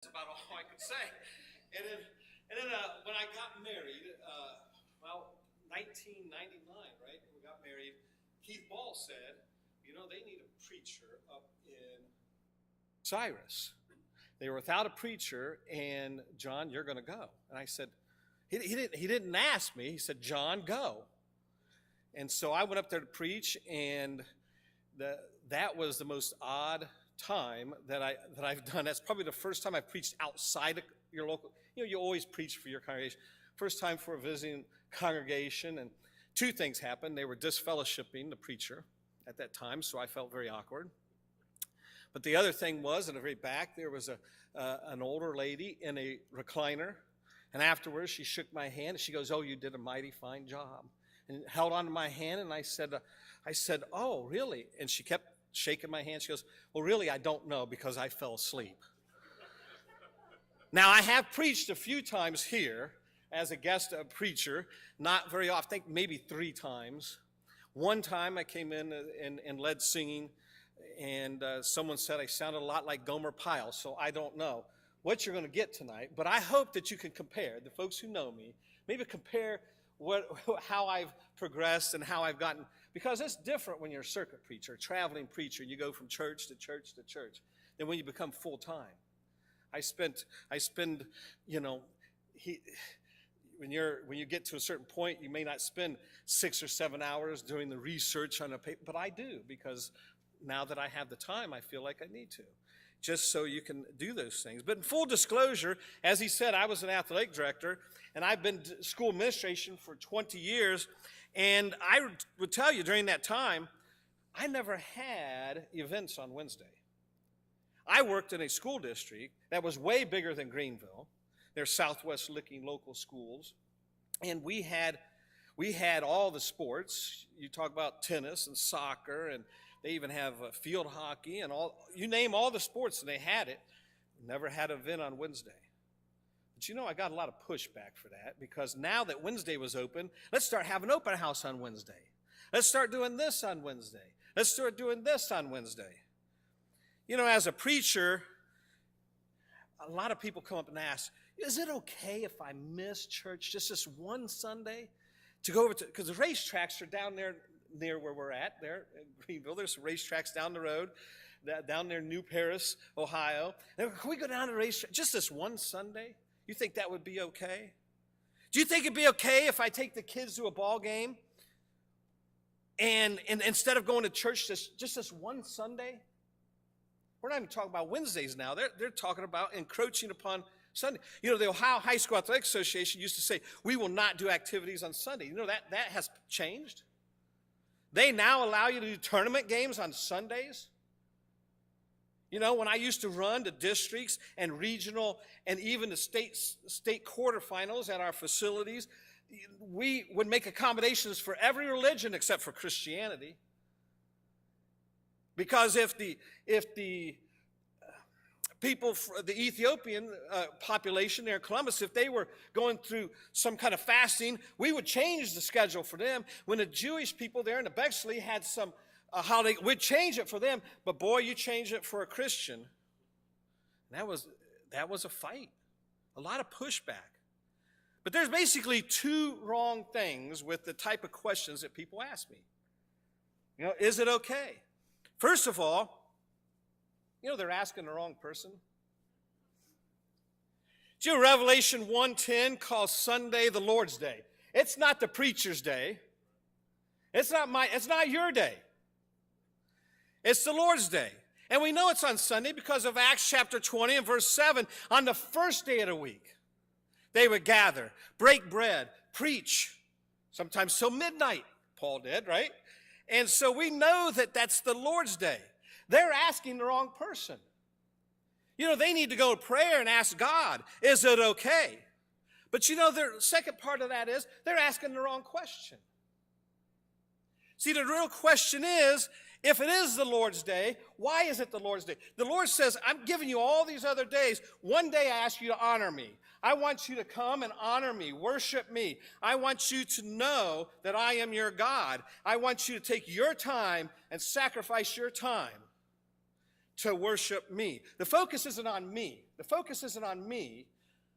That's about all I could say. And then when I got married, 1999, right? We got married. Keith Ball said, they need a preacher up in Cyrus. They were without a preacher, and John, you're going to go. And I said, he didn't ask me. He said, John, go. And so I went up there to preach, and that was the most odd time that I've done. That's probably the first time I've preached outside of your local. You always preach for your congregation. First time for a visiting congregation, and two things happened. They were disfellowshipping the preacher at that time, so I felt very awkward. But the other thing was, in the very back, there was an older lady in a recliner, and afterwards she shook my hand, and she goes, "Oh, you did a mighty fine job," and held on to my hand, and I said, "Oh, really?" And she kept shaking my hand. She goes, "Well, really, I don't know because I fell asleep." Now, I have preached a few times here as a guest preacher, not very often, I think maybe 3 times. One time I came in and led singing, and someone said I sounded a lot like Gomer Pyle, so I don't know what you're going to get tonight, but I hope that you can compare, the folks who know me, maybe compare how I've progressed and how I've gotten, because it's different when you're a circuit preacher, a traveling preacher, and you go from church to church to church, than when you become full-time. When you get to a certain point, you may not spend 6 or 7 hours doing the research on a paper, but I do, because now that I have the time, I feel like I need to, just so you can do those things. But in full disclosure, as he said, I was an athletic director, and I've been to school administration for 20 years, and I would tell you during that time, I never had events on Wednesday. I worked in a school district that was way bigger than Greenville. They're Southwest-looking local schools, and we had all the sports. You talk about tennis and soccer, and they even have field hockey and all. You name all the sports, and they had it. Never had an event on Wednesday. But I got a lot of pushback for that, because now that Wednesday was open, let's start having open house on Wednesday. Let's start doing this on Wednesday. Let's start doing this on Wednesday. As a preacher, a lot of people come up and ask, is it okay if I miss church just this one Sunday to go over to, because the racetracks are down there near where we're at, there in Greenville. There's some racetracks down the road, down there in New Paris, Ohio. And can we go down to the racetrack just this one Sunday? You think that would be okay? Do you think it'd be okay if I take the kids to a ball game and instead of going to church just this one Sunday? We're not even talking about Wednesdays now. They're talking about encroaching upon Sunday. The Ohio High School Athletic Association used to say, we will not do activities on Sunday. That has changed. They now allow you to do tournament games on Sundays. When I used to run the districts and regional and even the state quarterfinals at our facilities, we would make accommodations for every religion except for Christianity. Because if the people, the Ethiopian population there in Columbus, if they were going through some kind of fasting, we would change the schedule for them. When the Jewish people there in the Bexley had some holiday, we'd change it for them. But boy, you change it for a Christian. That was a fight, a lot of pushback. But there's basically 2 wrong things with the type of questions that people ask me. Is it okay? First of all, they're asking the wrong person. Revelation 1:10 calls Sunday the Lord's Day. It's not the preacher's day. It's not your day. It's the Lord's day. And we know it's on Sunday because of Acts chapter 20 and verse 7. On the first day of the week, they would gather, break bread, preach, sometimes till midnight, Paul did, right? And so we know that that's the Lord's day. They're asking the wrong person. They need to go to prayer and ask God, is it okay? But the second part of that is they're asking the wrong question. See, the real question is, if it is the Lord's day, why is it the Lord's day? The Lord says, I'm giving you all these other days. One day I ask you to honor me. I want you to come and honor me, worship me. I want you to know that I am your God. I want you to take your time and sacrifice your time to worship me. The focus isn't on me. The focus isn't on me.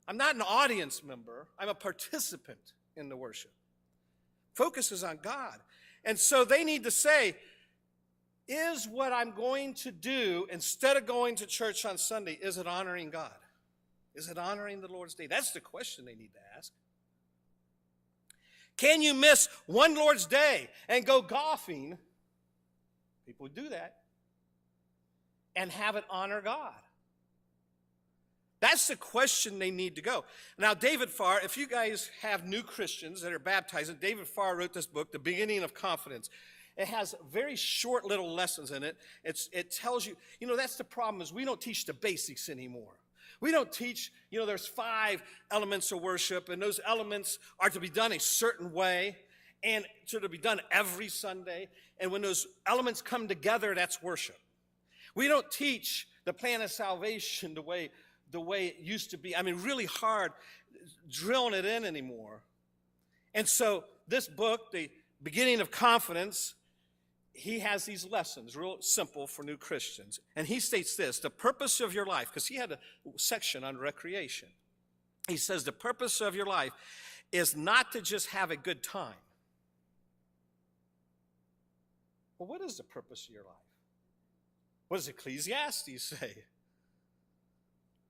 I'm not an audience member. I'm a participant in the worship. Focus is on God. And so they need to say, is what I'm going to do instead of going to church on Sunday, is it honoring God? Is it honoring the Lord's Day? That's the question they need to ask. Can you miss one Lord's Day and go golfing? People do that. And have it honor God. That's the question they need to go. Now, David Farr, if you guys have new Christians that are baptizing, David Farr wrote this book, The Beginning of Confidence. It has very short little lessons in it. It tells you, that's the problem is we don't teach the basics anymore. We don't teach, there's 5 elements of worship, and those elements are to be done a certain way, and to be done every Sunday. And when those elements come together, that's worship. We don't teach the plan of salvation the way it used to be. I mean, really hard drilling it in anymore. And so this book, The Beginning of Confidence, he has these lessons, real simple for new Christians. And he states this, the purpose of your life, because he had a section on recreation. He says the purpose of your life is not to just have a good time. Well, what is the purpose of your life? What does Ecclesiastes say?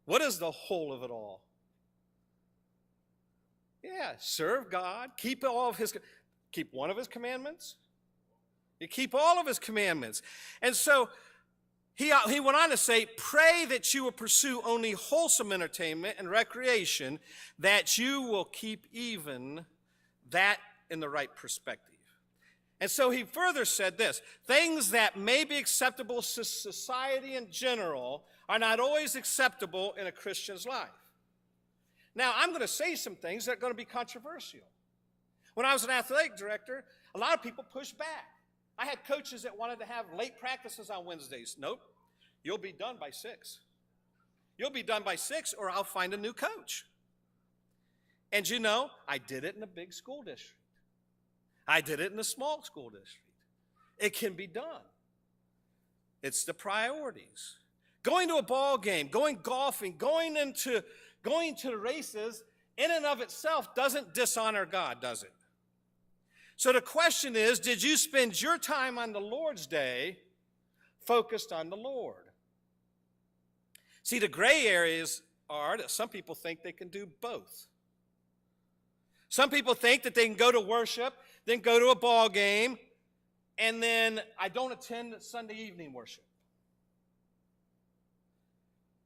What is the whole of it all? Yeah, serve God, keep one of his commandments. You keep all of his commandments. And so he went on to say, pray that you will pursue only wholesome entertainment and recreation, that you will keep even that in the right perspective. And so he further said this, things that may be acceptable to society in general are not always acceptable in a Christian's life. Now, I'm going to say some things that are going to be controversial. When I was an athletic director, a lot of people pushed back. I had coaches that wanted to have late practices on Wednesdays. Nope, you'll be done by 6. You'll be done by 6 or I'll find a new coach. And I did it in a big school district. I did it in a small school district. It can be done. It's the priorities. Going to a ball game, going golfing, going to the races, in and of itself doesn't dishonor God, does it? So the question is, did you spend your time on the Lord's Day focused on the Lord? See, the gray areas are that some people think they can do both. Some people think that they can go to worship, then go to a ball game, and then I don't attend Sunday evening worship.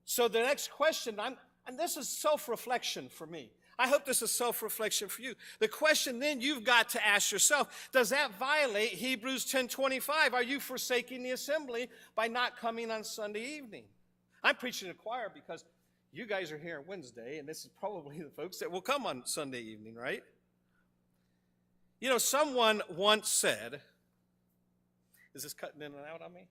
So the next question, and this is self-reflection for me. I hope this is self-reflection for you. The question then you've got to ask yourself, does that violate Hebrews 10:25? Are you forsaking the assembly by not coming on Sunday evening? I'm preaching to the choir because you guys are here on Wednesday, and this is probably the folks that will come on Sunday evening, right? Someone once said, is this cutting in and out on me?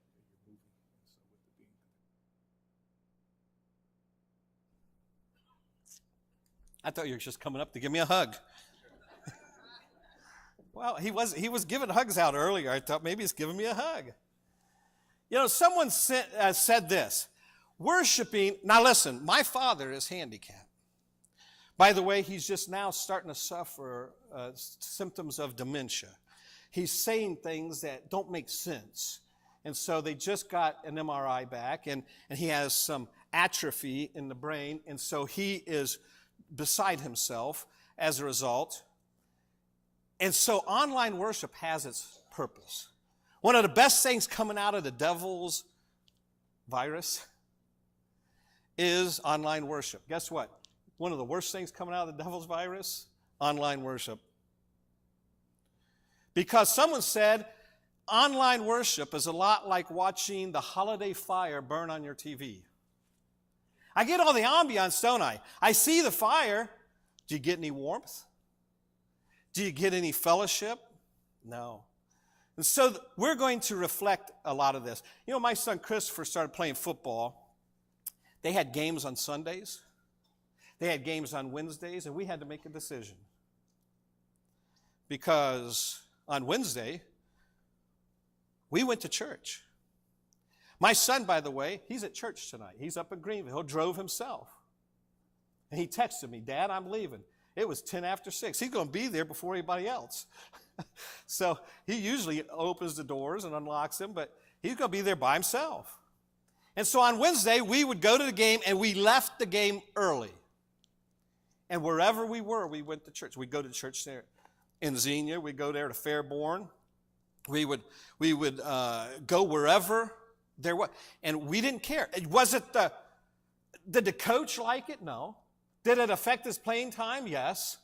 I thought you were just coming up to give me a hug. Well, he was giving hugs out earlier. I thought maybe he's giving me a hug. Someone said this, worshiping, now listen, my father is handicapped. By the way, he's just now starting to suffer symptoms of dementia. He's saying things that don't make sense. And so they just got an MRI back, and he has some atrophy in the brain, and so he is beside himself as a result. And so online worship has its purpose. One of the best things coming out of the devil's virus is online worship. Guess what? One of the worst things coming out of the devil's virus? Online worship. Because someone said online worship is a lot like watching the holiday fire burn on your TV. I get all the ambiance, don't I? I see the fire. Do you get any warmth? Do you get any fellowship? No. And so we're going to reflect a lot of this. My son Christopher started playing football. They had games on Sundays. They had games on Wednesdays, and we had to make a decision. Because on Wednesday, we went to church. My son, by the way, he's at church tonight. He's up in Greenville. He drove himself. And he texted me, Dad, I'm leaving. It was 10 after 6. He's going to be there before anybody else. So he usually opens the doors and unlocks them, but he's going to be there by himself. And so on Wednesday, we would go to the game, and we left the game early. And wherever we were, we went to church. We'd go to church there in Xenia. We'd go there to Fairborn. We would go wherever there was. And we didn't care. Did the coach like it? No. Did it affect his playing time? Yes.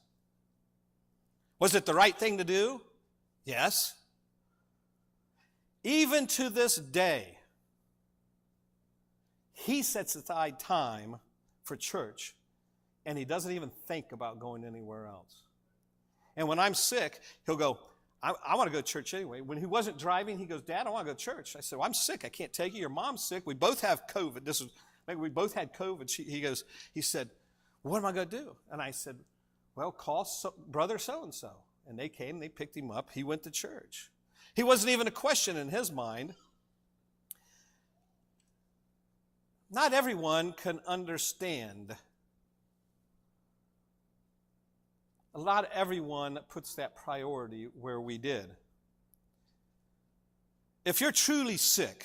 Was it the right thing to do? Yes. Even to this day, he sets aside time for church, and he doesn't even think about going anywhere else. And when I'm sick, he'll go, I want to go to church anyway. When he wasn't driving, he goes, Dad, I want to go to church. I said, well, I'm sick. I can't take you. Your mom's sick. We both have COVID. We both had COVID. He said, what am I going to do? And I said, well, call brother so-and-so. And they came, they picked him up. He went to church. He wasn't even a question in his mind. Not everyone can understand. Not everyone puts that priority where we did. If you're truly sick,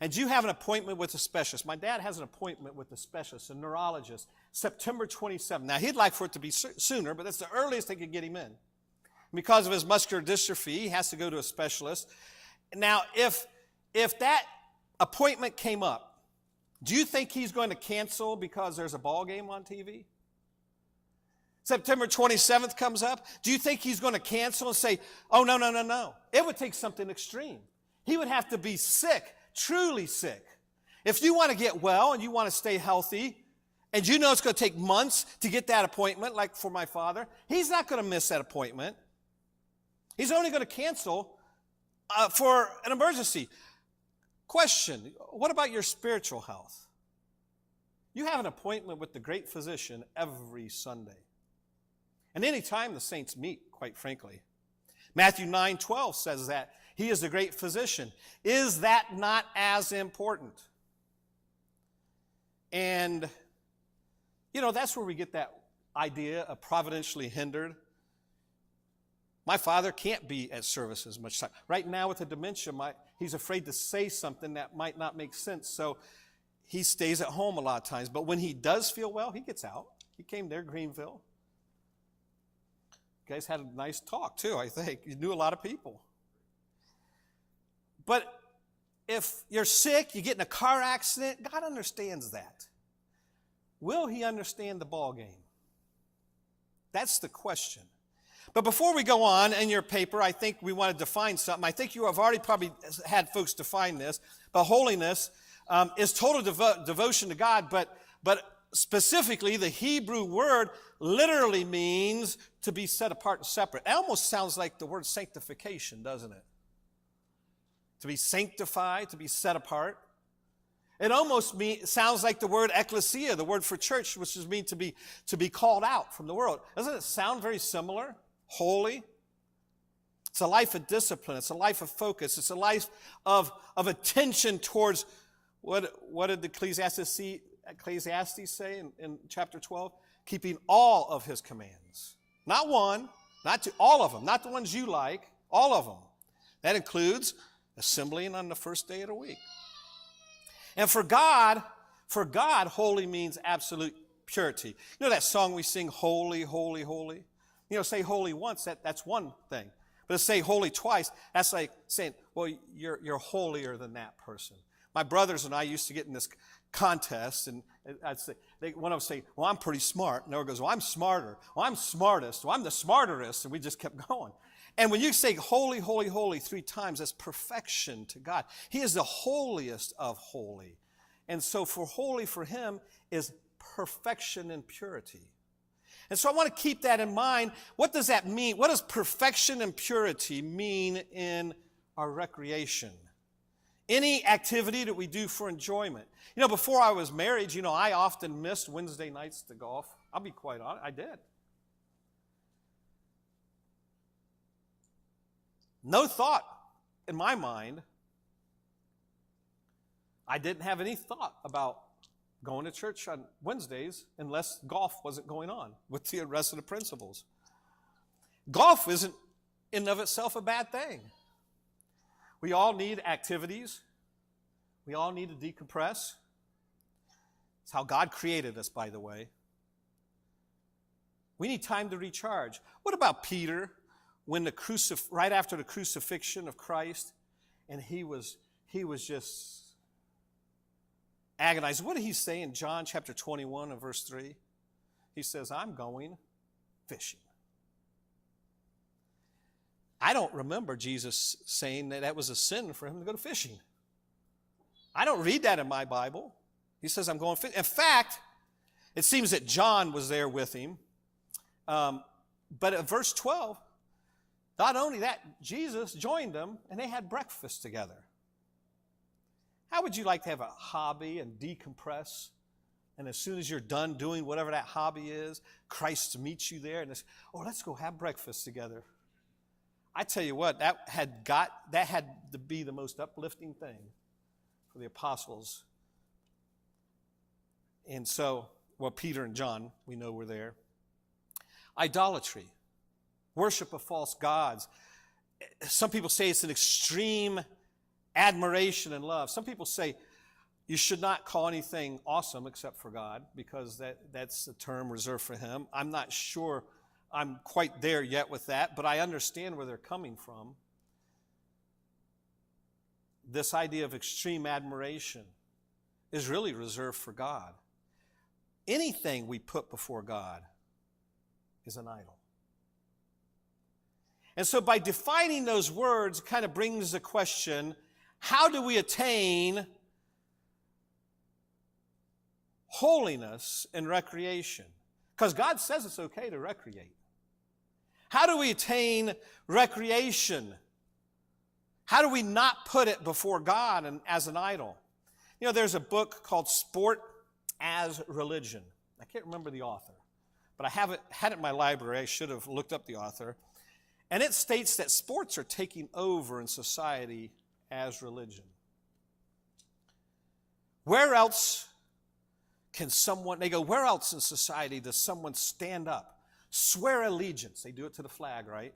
and you have an appointment with a specialist, my dad has an appointment with a specialist, a neurologist, September 27th. Now, he'd like for it to be sooner, but that's the earliest they could get him in. Because of his muscular dystrophy, he has to go to a specialist. Now, if that appointment came up, do you think he's going to cancel because there's a ball game on TV? September 27th comes up. Do you think he's going to cancel and say, oh, no. It would take something extreme. He would have to be sick, truly sick. If you want to get well and you want to stay healthy, and you know it's going to take months to get that appointment, like for my father, he's not going to miss that appointment. He's only going to cancel for an emergency. Question, what about your spiritual health? You have an appointment with the great physician every Sunday. And any time the saints meet, quite frankly. Matthew 9:12 says that he is the great physician. Is that not as important? And, that's where we get that idea of providentially hindered. My father can't be at services much time. Right now with the dementia, he's afraid to say something that might not make sense, so he stays at home a lot of times. But when he does feel well, he gets out. He came there, Greenville. You guys had a nice talk, too, I think. You knew a lot of people. But if you're sick, you get in a car accident, God understands that. Will he understand the ball game? That's the question. But before we go on in your paper, I think we want to define something. I think you have already probably had folks define this. But holiness is total devotion to God, but specifically the Hebrew word literally means to be set apart and separate. It almost sounds like the word sanctification, doesn't it? To be sanctified, to be set apart. It almost sounds like the word ecclesia, the word for church, which is mean to be called out from the world. Doesn't it sound very similar? Holy. It's a life of discipline. It's a life of focus. It's a life of attention towards what did Ecclesiastes say in chapter 12? Keeping all of his commands. Not one, all of them, not the ones you like, all of them. That includes assembling on the first day of the week. And for God, holy means absolute purity. You know that song we sing, holy, holy, holy? Say holy once, that's one thing. But to say holy twice, that's like saying, well, you're holier than that person. My brothers and I used to get in this contest, and I'd say, one of them say, well, I'm pretty smart. And the other goes, well, I'm smarter. Well, I'm smartest. Well, I'm the smarterest. And we just kept going. And when you say holy, holy, holy 3 times, that's perfection to God. He is the holiest of holy. And so holy for him is perfection and purity. And so I want to keep that in mind. What does that mean? What does perfection and purity mean in our recreation? Any activity that we do for enjoyment. Before I was married, I often missed Wednesday nights to golf. I'll be quite honest, I did. No thought in my mind I didn't have any thought about going to church on Wednesdays unless golf wasn't going on with the rest of the principals. Golf isn't in and of itself a bad thing. We all need activities. We all need to decompress. It's how God created us, by the way. We need time to recharge. What about Peter when right after the crucifixion of Christ, and he was just agonized? What did he say in John chapter 21 and verse 3? He says, I'm going fishing. I don't remember Jesus saying that was a sin for him to go to fishing. I don't read that in my Bible. He says, I'm going fishing. In fact, it seems that John was there with him. But at verse 12, not only that, Jesus joined them and they had breakfast together. How would you like to have a hobby and decompress? And as soon as you're done doing whatever that hobby is, Christ meets you there and says, let's go have breakfast together. I tell you what, that had to be the most uplifting thing for the apostles. And so, Peter and John, we know were there. Idolatry, worship of false gods. Some people say it's an extreme admiration and love. Some people say you should not call anything awesome except for God because that's a term reserved for him. I'm not sure I'm quite there yet with that, but I understand where they're coming from. This idea of extreme admiration is really reserved for God. Anything we put before God is an idol. And so by defining those words, it kind of brings the question, how do we attain holiness in recreation? Because God says it's okay to recreate. How do we attain recreation? How do we not put it before God and as an idol? You know, there's a book called Sport as Religion. I can't remember the author, but I had it in my library. I should have looked up the author. And it states that sports are taking over in society as religion. Where else where else in society does someone stand up, swear allegiance? They do it to the flag, right?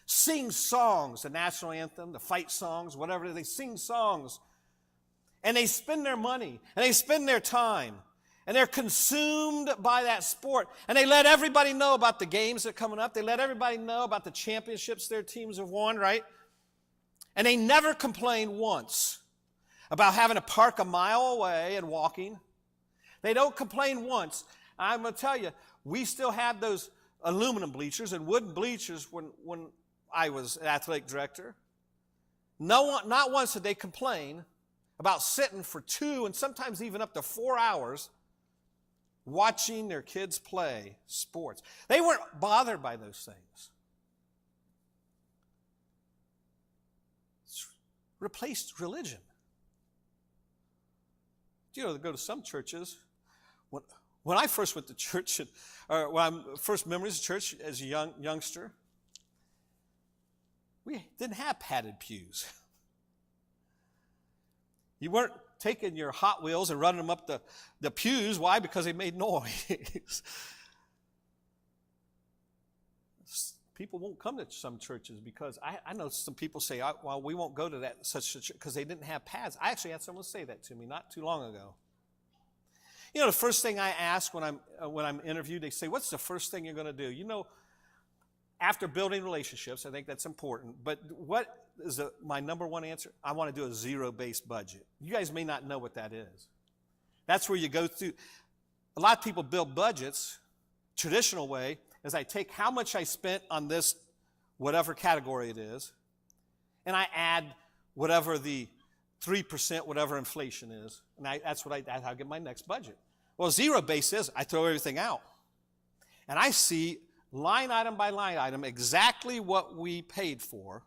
Sing songs, the national anthem, the fight songs, whatever. They sing songs. And they spend their money, and they spend their time, and they're consumed by that sport. And they let everybody know about the games that are coming up. They let everybody know about the championships their teams have won, right? And they never complain once about having to park a mile away and walking. They don't complain once. I'm going to tell you, we still had those aluminum bleachers and wooden bleachers when I was athletic director. Not once did they complain about sitting for 2 and sometimes even up to 4 hours watching their kids play sports. They weren't bothered by those things. It's replaced religion. You know, to go to some churches. When I first went to church, first memories of church as a youngster, we didn't have padded pews. You weren't taking your Hot Wheels and running them up the pews. Why? Because they made noise. People won't come to some churches because I know some people say, well, we won't go to that such a church because they didn't have pads. I actually had someone say that to me not too long ago. You know, the first thing I ask when I'm interviewed, they say, what's the first thing you're going to do? You know, after building relationships, I think that's important. But what is my number one answer? I want to do a zero-based budget. You guys may not know what that is. That's where you go through. A lot of people build budgets, traditional way, is I take how much I spent on this, whatever category it is, and I add whatever the 3%, whatever inflation is. And that's how I get my next budget. Well, zero-based is I throw everything out. And I see line item by line item exactly what we paid for,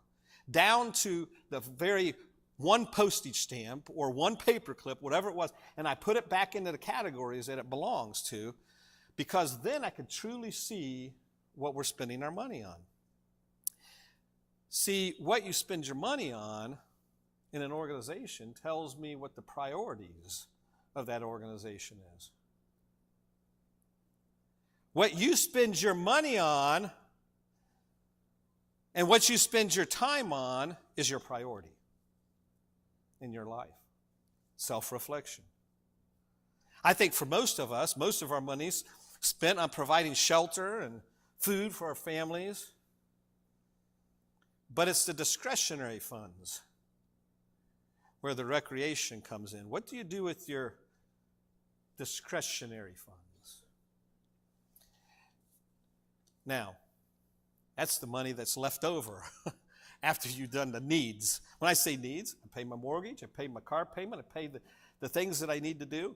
down to the very one postage stamp or one paper clip, whatever it was, and I put it back into the categories that it belongs to, because then I could truly see what we're spending our money on. See, what you spend your money on in an organization tells me what the priorities of that organization is. What you spend your money on and what you spend your time on is your priority in your life. Self-reflection. I think for most of us, most of our money's spent on providing shelter and food for our families. But it's the discretionary funds where the recreation comes in. What do you do with your discretionary funds? Now, that's the money that's left over after you've done the needs. When I say needs, I pay my mortgage, I pay my car payment, I pay the things that I need to do.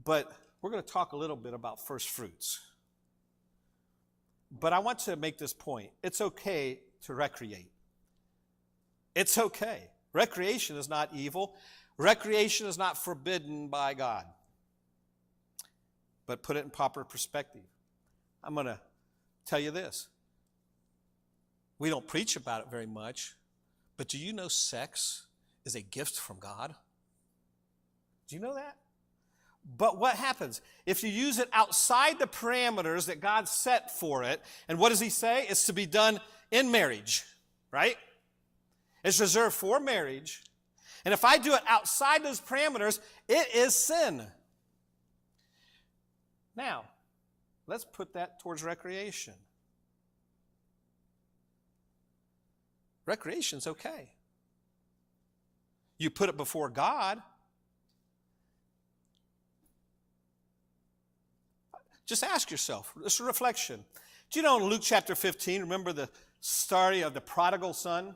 But we're going to talk a little bit about first fruits. But I want to make this point. It's okay to recreate. It's okay. Recreation is not evil. Recreation is not forbidden by God. But put it in proper perspective. I'm going to tell you this. We don't preach about it very much, but do you know sex is a gift from God? Do you know that? But what happens? If you use it outside the parameters that God set for it, and what does he say? It's to be done in marriage, right? It's reserved for marriage. And if I do it outside those parameters, it is sin. Now, let's put that towards recreation. Recreation's okay. You put it before God. Just ask yourself, this is a reflection. Do you know in Luke chapter 15, remember the story of the prodigal son?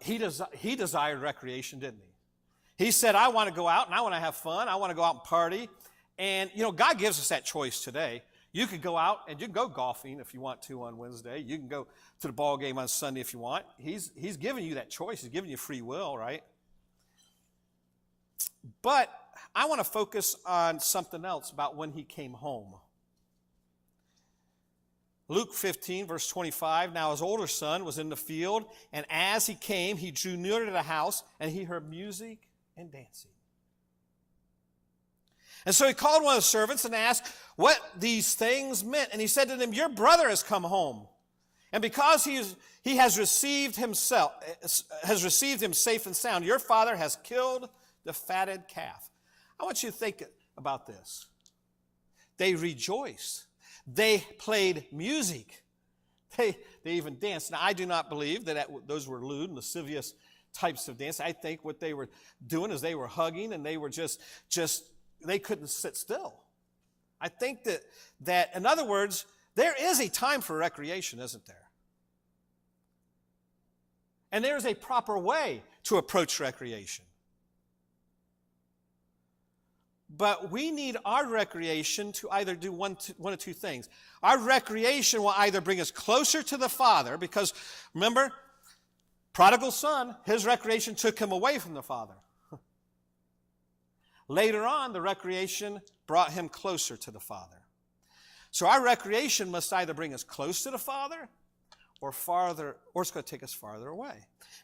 He desired recreation, didn't he? He said, I want to go out and I want to have fun. I want to go out and party. And, God gives us that choice today. You could go out and you can go golfing if you want to on Wednesday. You can go to the ball game on Sunday if you want. He's giving you that choice. He's giving you free will, right? But I want to focus on something else about when he came home. Luke 15, verse 25, now his older son was in the field, and as he came, he drew near to the house, and he heard music and dancing. And so he called one of the servants and asked what these things meant. And he said to them, your brother has come home. And because he has received him safe and sound, your father has killed the fatted calf. I want you to think about this. They rejoiced. They played music. They even danced. Now, I do not believe that those were lewd and lascivious types of dance. I think what they were doing is they were hugging and they were just they couldn't sit still. I think that in other words, there is a time for recreation, isn't there? And there is a proper way to approach recreation. But we need our recreation to either do one of two things. Our recreation will either bring us closer to the Father, because remember, prodigal son, his recreation took him away from the Father. Later on, the recreation brought him closer to the Father. So our recreation must either bring us close to the Father or farther, or it's going to take us farther away.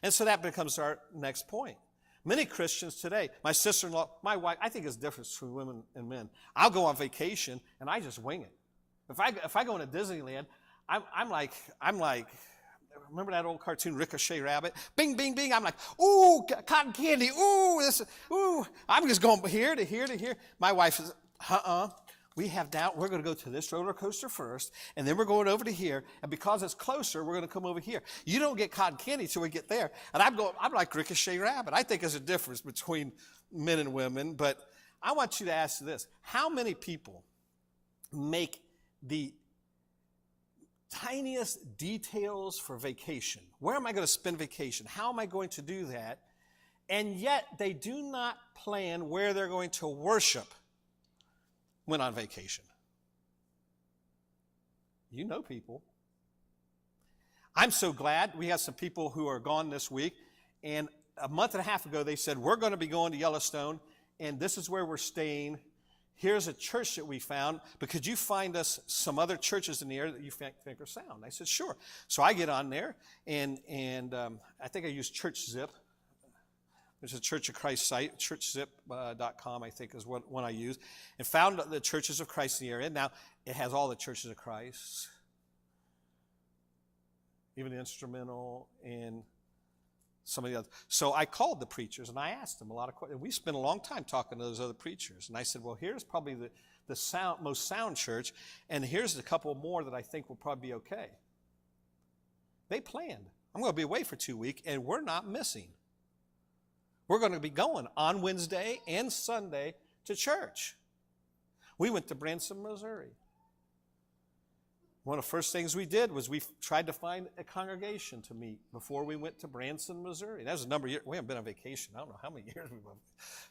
And so that becomes our next point. Many Christians today, my sister-in-law, my wife, I think there's a difference between women and men. I'll go on vacation and I just wing it. If I go into Disneyland, I'm like, remember that old cartoon Ricochet Rabbit? Bing, bing, bing. I'm like, ooh, cotton candy. Ooh, ooh. I'm just going here to here to here. My wife says, we have doubt. We're going to go to this roller coaster first, and then we're going over to here. And because it's closer, we're going to come over here. You don't get cotton candy till we get there. And I'm like Ricochet Rabbit. I think there's a difference between men and women. But I want you to ask this. How many people make the tiniest details for vacation? Where am I going to spend vacation? How am I going to do that? And yet they do not plan where they're going to worship when on vacation. You know people. I'm so glad we have some people who are gone this week, and a month and a half ago they said, we're going to be going to Yellowstone, and this is where we're staying. Here's a church that we found, but could you find us some other churches in the area that you think are sound? I said, sure. So I get on there, and I think I used Church Zip, There's a Church of Christ site, churchzip.com, I think is one I use, and found the Churches of Christ in the area. Now, it has all the Churches of Christ, even the instrumental and some of the others. So I called the preachers, and I asked them a lot of questions. We spent a long time talking to those other preachers. And I said, well, here's probably the most sound church, and here's a couple more that I think will probably be okay. They planned. I'm going to be away for 2 weeks, and we're not missing. We're going to be going on Wednesday and Sunday to church. We went to Branson, Missouri. One of the first things we did was we tried to find a congregation to meet before we went to Branson, Missouri. That was a number of years. We haven't been on vacation. I don't know how many years we've been on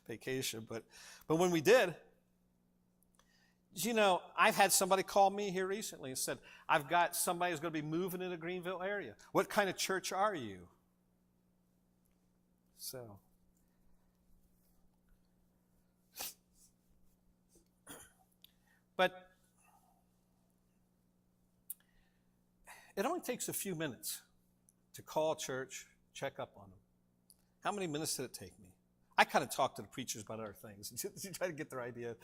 vacation, but when we did, you know, I've had somebody call me here recently and said, I've got somebody who's going to be moving in the Greenville area. What kind of church are you? So, but it only takes a few minutes to call church, check up on them. How many minutes did it take me? I kind of talk to the preachers about other things. You try to get their idea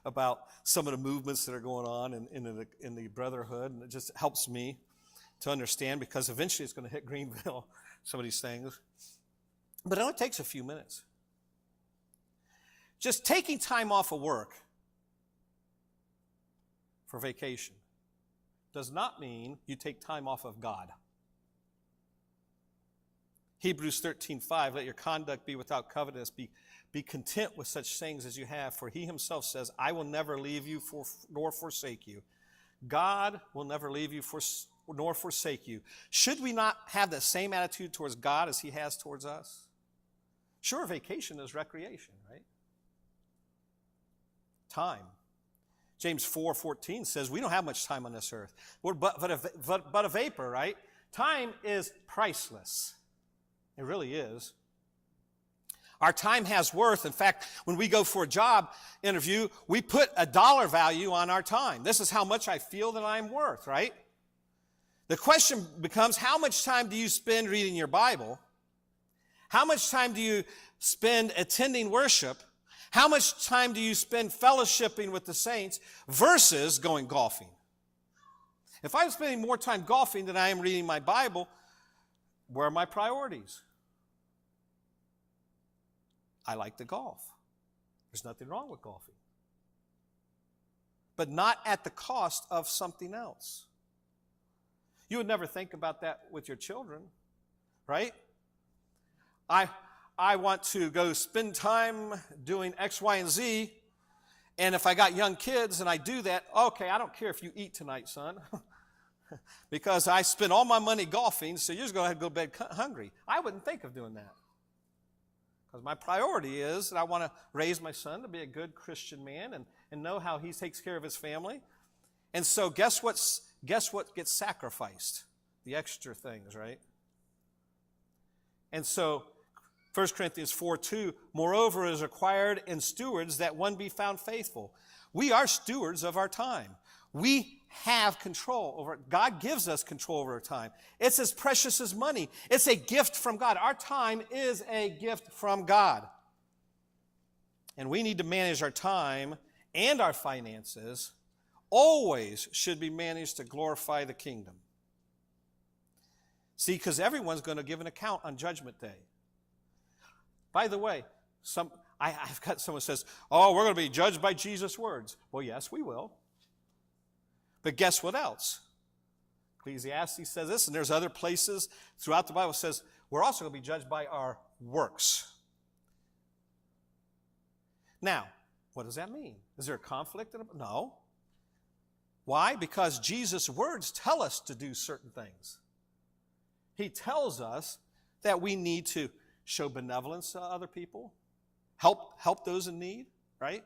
about some of the movements that are going on in the brotherhood, and it just helps me to understand, because eventually it's going to hit Greenville, some of these things. But it only takes a few minutes. Just taking time off of work for vacation does not mean you take time off of God. Hebrews 13:5, let your conduct be without covetousness. Be content with such things as you have, for he himself says, I will never leave you nor forsake you. God will never leave you nor forsake you. Should we not have the same attitude towards God as he has towards us? Sure, vacation is recreation, right? Time. James 4:14 says we don't have much time on this earth. We're but a vapor, right? Time is priceless. It really is. Our time has worth. In fact, when we go for a job interview, we put a dollar value on our time. This is how much I feel that I'm worth, right? The question becomes, how much time do you spend reading your Bible? How much time do you spend attending worship? How much time do you spend fellowshipping with the saints versus going golfing? If I'm spending more time golfing than I am reading my Bible, where are my priorities? I like to golf. There's nothing wrong with golfing. But not at the cost of something else. You would never think about that with your children, right? I want to go spend time doing X, Y, and Z, and if I got young kids and I do that, okay, I don't care if you eat tonight, son, because I spent all my money golfing, so you're just going to have to go to bed hungry. I wouldn't think of doing that, because my priority is that I want to raise my son to be a good Christian man and know how he takes care of his family. And so guess what gets sacrificed? The extra things, right? And so 1 Corinthians 4:2, moreover, it is required in stewards that one be found faithful. We are stewards of our time. We have control over it. God gives us control over our time. It's as precious as money. It's a gift from God. Our time is a gift from God. And we need to manage our time and our finances. Always should be managed to glorify the kingdom. See, because everyone's going to give an account on Judgment Day. By the way, I've got someone who says, oh, we're going to be judged by Jesus' words. Well, yes, we will. But guess what else? Ecclesiastes says this, and there's other places throughout the Bible that says we're also going to be judged by our works. Now, what does that mean? Is there a conflict? No. Why? Because Jesus' words tell us to do certain things. He tells us that we need to show benevolence to other people, help those in need, right?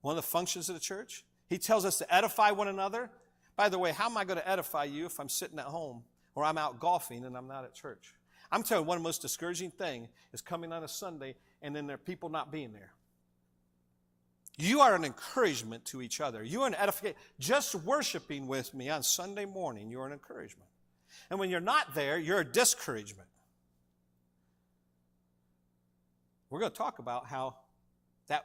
One of the functions of the church. He tells us to edify one another. By the way, how am I going to edify you if I'm sitting at home or I'm out golfing and I'm not at church? I'm telling you, one of the most discouraging things is coming on a Sunday and then there are people not being there. You are an encouragement to each other. You are an edification. Just worshiping with me on Sunday morning, you're an encouragement. And when you're not there, you're a discouragement. we're going to talk about how that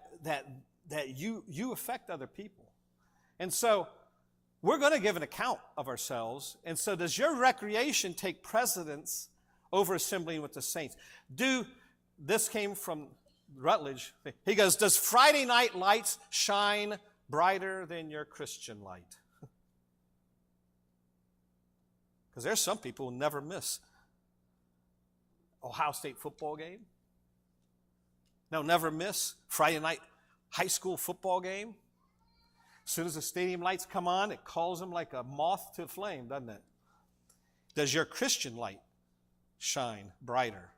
you affect other people. And so we're going to give an account of ourselves. And so does your recreation take precedence over assembling with the saints? This came from Rutledge. He goes, does Friday night lights shine brighter than your Christian light? Because there's some people who never miss Ohio State football game. They'll never miss Friday night high school football game. As soon as the stadium lights come on, it calls them like a moth to a flame, doesn't it? Does your Christian light shine brighter?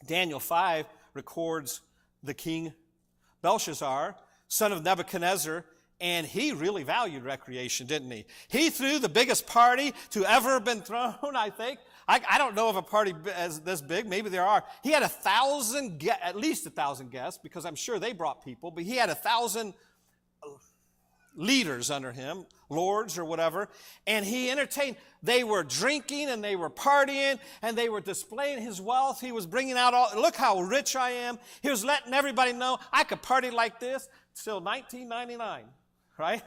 Daniel 5 records the king Belshazzar, son of Nebuchadnezzar, and he really valued recreation, didn't he? He threw the biggest party to ever been thrown, I think. I don't know of a party as this big. Maybe there are. He had at least 1,000 guests, because I'm sure they brought people, but he had 1,000 leaders under him, lords or whatever, and he entertained. They were drinking and they were partying and they were displaying his wealth. He was bringing out look how rich I am. He was letting everybody know I could party like this till 1999, right?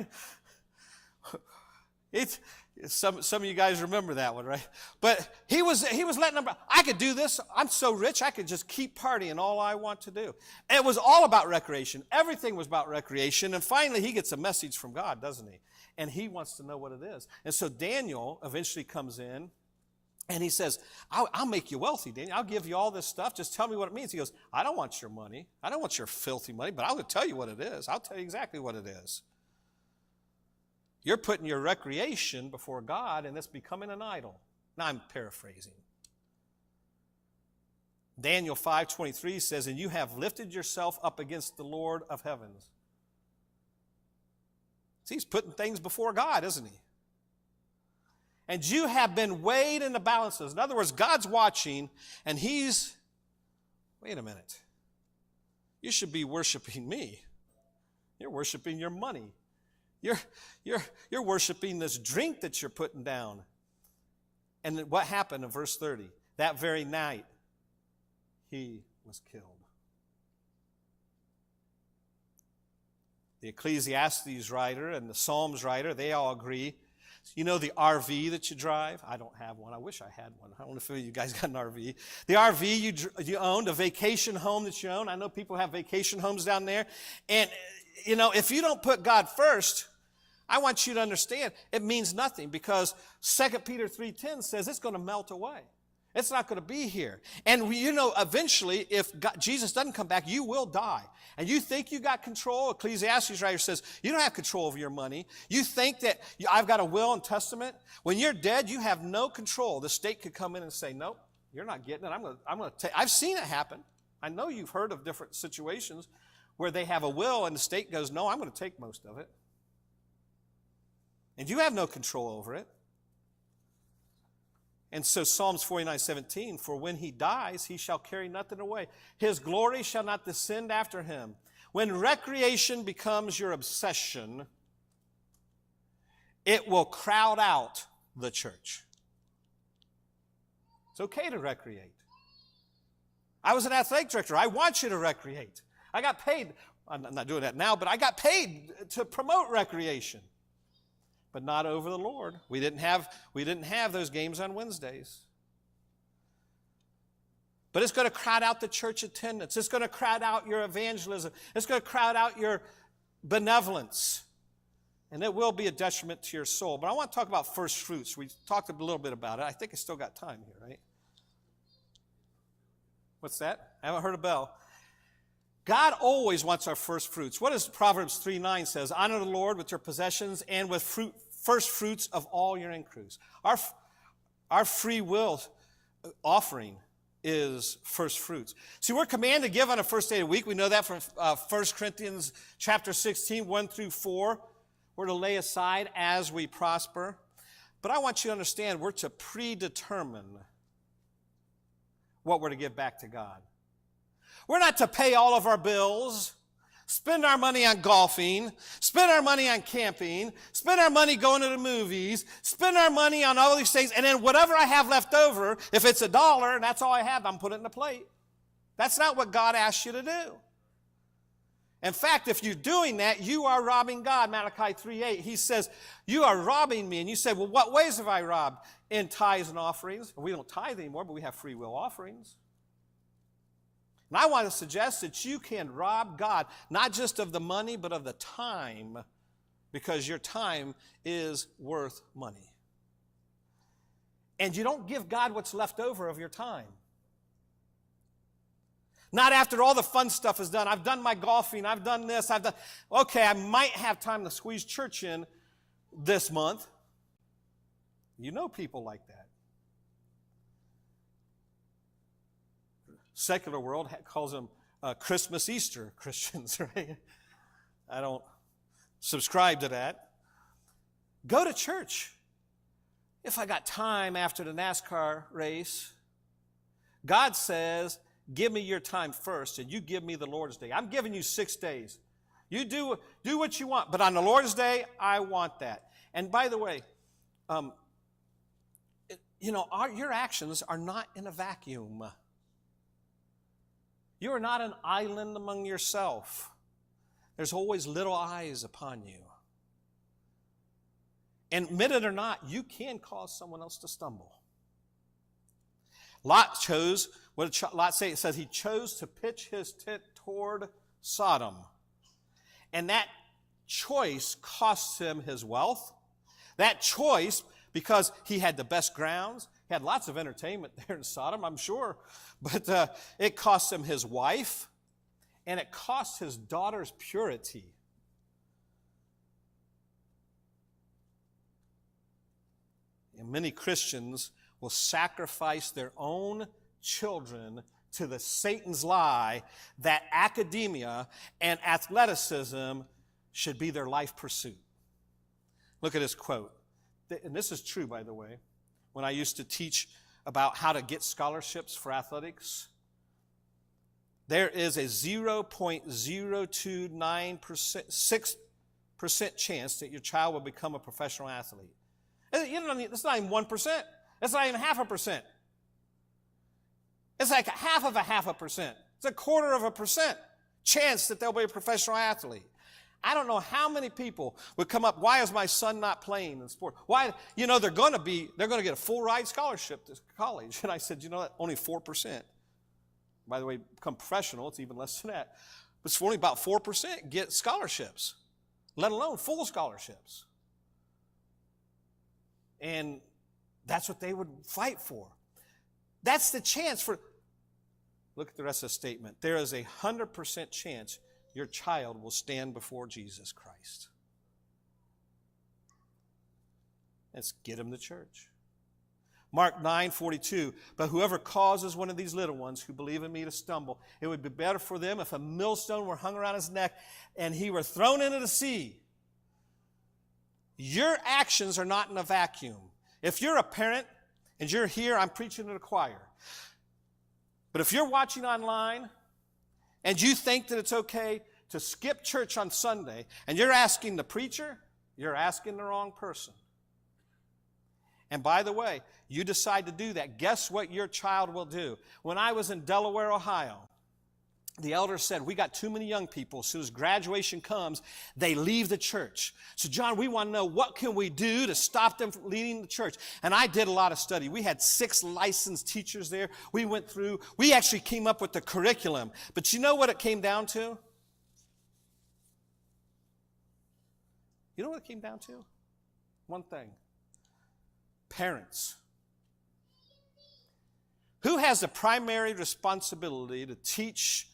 Some of you guys remember that one, right? But he was letting them, I could do this. I'm so rich, I could just keep partying all I want to do. And it was all about recreation. Everything was about recreation. And finally, he gets a message from God, doesn't he? And he wants to know what it is. And so Daniel eventually comes in, and he says, I'll make you wealthy, Daniel. I'll give you all this stuff. Just tell me what it means. He goes, I don't want your money. I don't want your filthy money, but I'll tell you what it is. I'll tell you exactly what it is. You're putting your recreation before God, and it's becoming an idol. Now, I'm paraphrasing. Daniel 5:23 says, and you have lifted yourself up against the Lord of heavens. See, he's putting things before God, isn't he? And you have been weighed in the balances. In other words, God's watching, and he's, wait a minute. You should be worshiping me. You're worshiping your money. You're worshiping this drink that you're putting down. And what happened in verse 30? That very night, he was killed. The Ecclesiastes writer and the Psalms writer, they all agree. You know the RV that you drive? I don't have one. I wish I had one. I don't know if any of you guys got an RV. The RV you owned, a vacation home that you own. I know people have vacation homes down there. And, you know, if you don't put God first, I want you to understand it means nothing, because 2 Peter 3:10 says it's going to melt away. It's not going to be here. And you know, eventually, if Jesus doesn't come back, you will die. And you think you got control. Ecclesiastes writer says you don't have control over your money. You think that I've got a will and testament. When you're dead, you have no control. The state could come in and say, nope, you're not getting it. I'm going to take. I've seen it happen. I know you've heard of different situations where they have a will and the state goes, no, I'm going to take most of it. And you have no control over it. And so Psalms 49:17, for when he dies, he shall carry nothing away. His glory shall not descend after him. When recreation becomes your obsession, it will crowd out the church. It's okay to recreate. I was an athletic director. I want you to recreate. I got paid. I'm not doing that now, but I got paid to promote recreation. But not over the Lord. We didn't have those games on Wednesdays. But it's going to crowd out the church attendance. It's going to crowd out your evangelism. It's going to crowd out your benevolence. And it will be a detriment to your soul. But I want to talk about first fruits. We talked a little bit about it. I think I still got time here, right? What's that? I haven't heard a bell. God always wants our first fruits. What does Proverbs 3:9 says? Honor the Lord with your possessions and with first fruits of all your increase. Our free will offering is first fruits. See, we're commanded to give on the first day of the week. We know that from 1 Corinthians chapter 16, 1-4. We're to lay aside as we prosper. But I want you to understand we're to predetermine what we're to give back to God. We're not to pay all of our bills, spend our money on golfing, spend our money on camping, spend our money going to the movies, spend our money on all these things, and then whatever I have left over, if it's $1 and that's all I have, I'm putting it in a plate. That's not what God asked you to do. In fact, if you're doing that, you are robbing God. Malachi 3:8, he says, you are robbing me. And you say, well, what ways have I robbed? In tithes and offerings. We don't tithe anymore, but we have free will offerings. And I want to suggest that you can rob God, not just of the money, but of the time, because your time is worth money. And you don't give God what's left over of your time. Not after all the fun stuff is done. I've done my golfing. I've done this. Okay, I might have time to squeeze church in this month. You know people like that. Secular world calls them Christmas, Easter Christians, right? I don't subscribe to that. Go to church. If I got time after the NASCAR race, God says, give me your time first, and you give me the Lord's Day. I'm giving you 6 days. You do what you want, but on the Lord's Day, I want that. And by the way, your actions are not in a vacuum. You are not an island among yourself. There's always little eyes upon you. And admit it or not, you can cause someone else to stumble. Lot chose, what did Lot say? It says he chose to pitch his tent toward Sodom. And that choice cost him his wealth. That choice, because he had the best grounds, he had lots of entertainment there in Sodom, I'm sure, but it cost him his wife, and it cost his daughter's purity. And many Christians will sacrifice their own children to the Satan's lie that academia and athleticism should be their life pursuit. Look at this quote. And this is true, by the way. When I used to teach about how to get scholarships for athletics, there is a 0.029% chance that your child will become a professional athlete. It's not even 1%. It's not even 0.5%. It's like 0.5%. It's 0.25% chance that they'll be a professional athlete. I don't know how many people would come up, why is my son not playing in sport? Why, they're going to get a full ride scholarship to college. And I said, only 4%. By the way, become professional, it's even less than that. But it's only about 4% get scholarships, let alone full scholarships. And that's what they would fight for. That's the chance for, look at the rest of the statement. There is 100% chance your child will stand before Jesus Christ. Let's get him to church. Mark 9:42, but whoever causes one of these little ones who believe in me to stumble, it would be better for them if a millstone were hung around his neck and he were thrown into the sea. Your actions are not in a vacuum. If you're a parent and you're here, I'm preaching to the choir. But if you're watching online and you think that it's okay to skip church on Sunday and you're asking the preacher, you're asking the wrong person. And by the way, you decide to do that, guess what your child will do? When I was in Delaware, Ohio, the elder said, we got too many young people. As soon as graduation comes, they leave the church. So, John, we want to know, what can we do to stop them from leaving the church? And I did a lot of study. We had 6 licensed teachers there. We actually came up with the curriculum. But you know what it came down to? You know what it came down to? One thing. Parents. Who has the primary responsibility to teach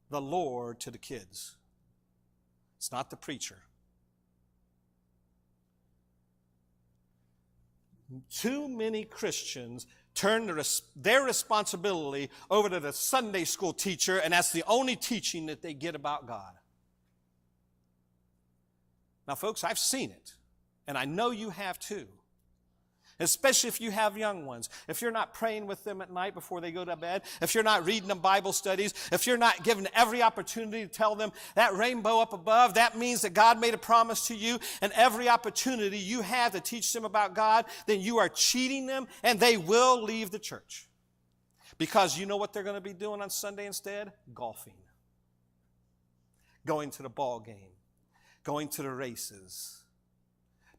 the Lord to the kids? It's not the preacher. Too many Christians turn their responsibility over to the Sunday school teacher, and that's the only teaching that they get about God. Now, folks, I've seen it, and I know you have too. Especially if you have young ones. If you're not praying with them at night before they go to bed, if you're not reading them Bible studies, if you're not given every opportunity to tell them that rainbow up above, that means that God made a promise to you, and every opportunity you have to teach them about God, then you are cheating them, and they will leave the church. Because you know what they're going to be doing on Sunday instead? Golfing. Going to the ball game. Going to the races.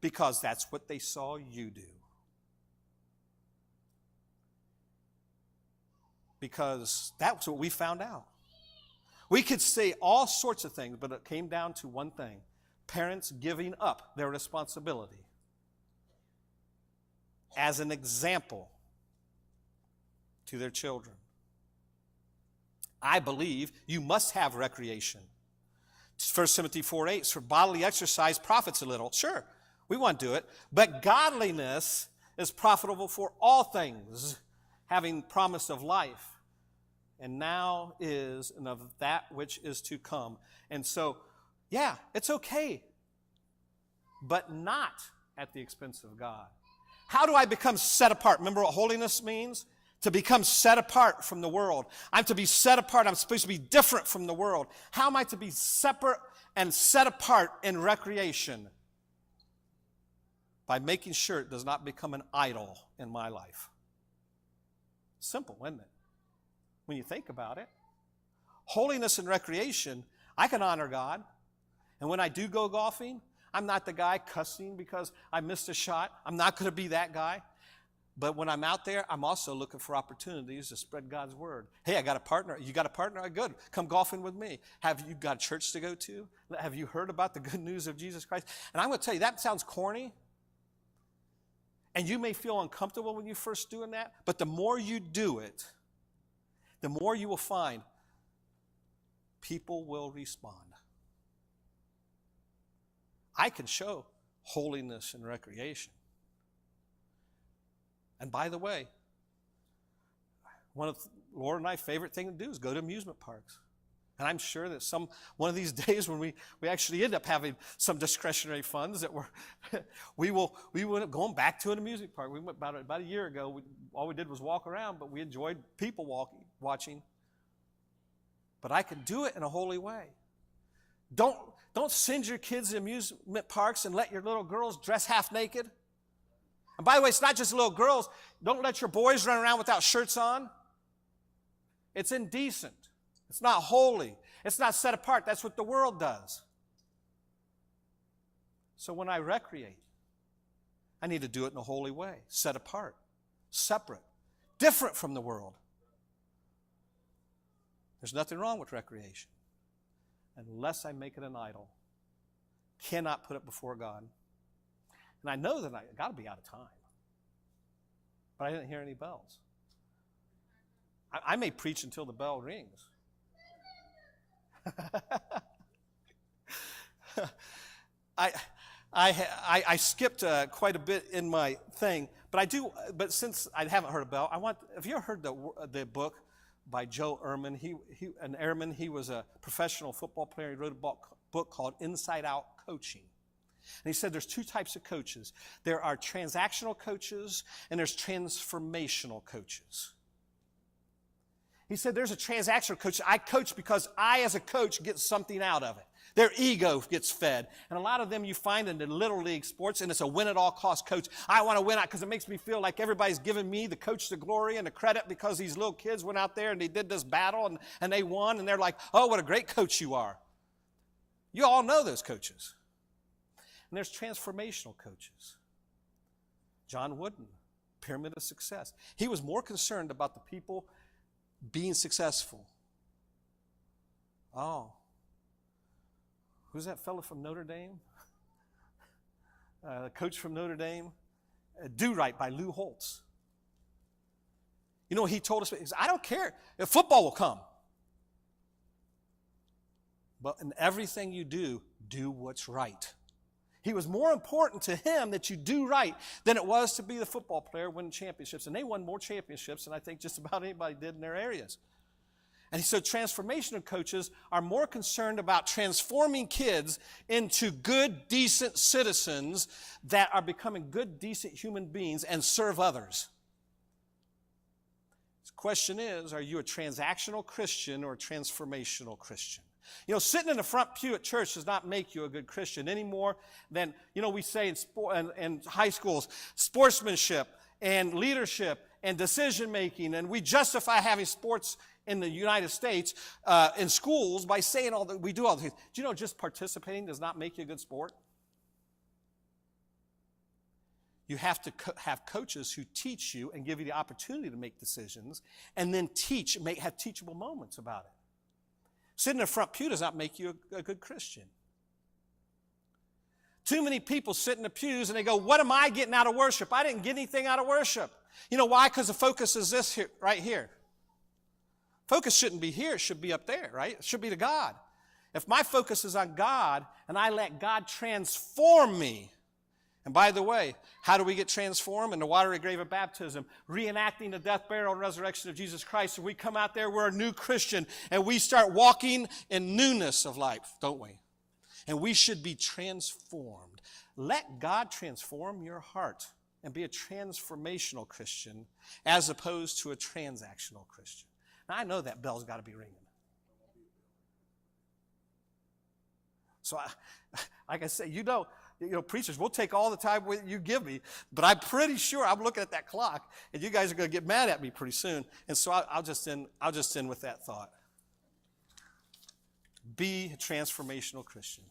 Because that's what they saw you do. Because that's what we found out. We could say all sorts of things, but it came down to one thing. Parents giving up their responsibility as an example to their children. I believe you must have recreation. 1 Timothy 4:8, for bodily exercise profits a little. Sure, we want to do it. But godliness is profitable for all things, having promise of life. And now is and of that which is to come. And so, yeah, it's okay. But not at the expense of God. How do I become set apart? Remember what holiness means? To become set apart from the world. I'm to be set apart. I'm supposed to be different from the world. How am I to be separate and set apart in recreation? By making sure it does not become an idol in my life. Simple, isn't it? When you think about it. Holiness and recreation, I can honor God. And when I do go golfing, I'm not the guy cussing because I missed a shot. I'm not going to be that guy. But when I'm out there, I'm also looking for opportunities to spread God's word. Hey, I got a partner. You got a partner? Good. Come golfing with me. Have you got a church to go to? Have you heard about the good news of Jesus Christ? And I'm going to tell you, that sounds corny. And you may feel uncomfortable when you first doing that. But the more you do it, the more you will find people will respond. I can show holiness and recreation. And by the way, one of Laura and I's favorite thing to do is go to amusement parks. And I'm sure that one of these days when we actually end up having some discretionary funds that we will end up going back to an amusement park. We went about a year ago. All we did was walk around, but we enjoyed people watching. But I can do it in a holy way. Don't send your kids to amusement parks and let your little girls dress half naked. And by the way, it's not just little girls. Don't let your boys run around without shirts on. It's indecent. It's not holy. It's not set apart. That's what the world does. So when I recreate, I need to do it in a holy way, set apart, separate, different from the world. There's nothing wrong with recreation unless I make it an idol. Cannot put it before God. And I know that I got to be out of time. But I didn't hear any bells. I may preach until the bell rings. I skipped quite a bit in my thing, but since I haven't heard a bell, have you ever heard the book by Joe Ehrman? He was a professional football player. He wrote a book called Inside Out Coaching. And he said there's two types of coaches. There are transactional coaches and there's transformational coaches. He said there's a transactional coach. I coach because I, as a coach, get something out of it. Their ego gets fed. And a lot of them you find in the little league sports, and it's a win-at-all-cost coach. I want to win out because it makes me feel like everybody's giving me, the coach, the glory and the credit because these little kids went out there and they did this battle and they won. And they're like, oh, what a great coach you are. You all know those coaches. And there's transformational coaches. John Wooden, Pyramid of Success. He was more concerned about the people being successful. Oh. Who's that fellow from Notre Dame? Coach from Notre Dame? Do Right by Lou Holtz. You know what he told us? He said, I don't care if football will come. But in everything you do what's right. He was more important to him that you do right than it was to be the football player winning championships. And they won more championships than I think just about anybody did in their areas. And so transformational coaches are more concerned about transforming kids into good, decent citizens that are becoming good, decent human beings and serve others. The question is, are you a transactional Christian or a transformational Christian? You know, sitting in the front pew at church does not make you a good Christian any more than, we say in high schools, sportsmanship and leadership and decision making, and we justify having sports in the United States in schools by saying all that we do all the things. Do you know just participating does not make you a good sport? You have to have coaches who teach you and give you the opportunity to make decisions, and then have teachable moments about it. Sitting in the front pew does not make you a good Christian. Too many people sit in the pews and they go, what am I getting out of worship? I didn't get anything out of worship. You know why? Because the focus is this here, right here. Focus shouldn't be here. It should be up there, right? It should be to God. If my focus is on God and I let God transform me, and by the way, how do we get transformed? In the watery grave of baptism, reenacting the death, burial, and resurrection of Jesus Christ. And we come out there, we're a new Christian, and we start walking in newness of life, don't we? And we should be transformed. Let God transform your heart and be a transformational Christian as opposed to a transactional Christian. Now, I know that bell's got to be ringing. So, like I say, you know, preachers, we'll take all the time you give me, but I'm pretty sure I'm looking at that clock, and you guys are going to get mad at me pretty soon. And so I'll just end with that thought. Be a transformational Christian.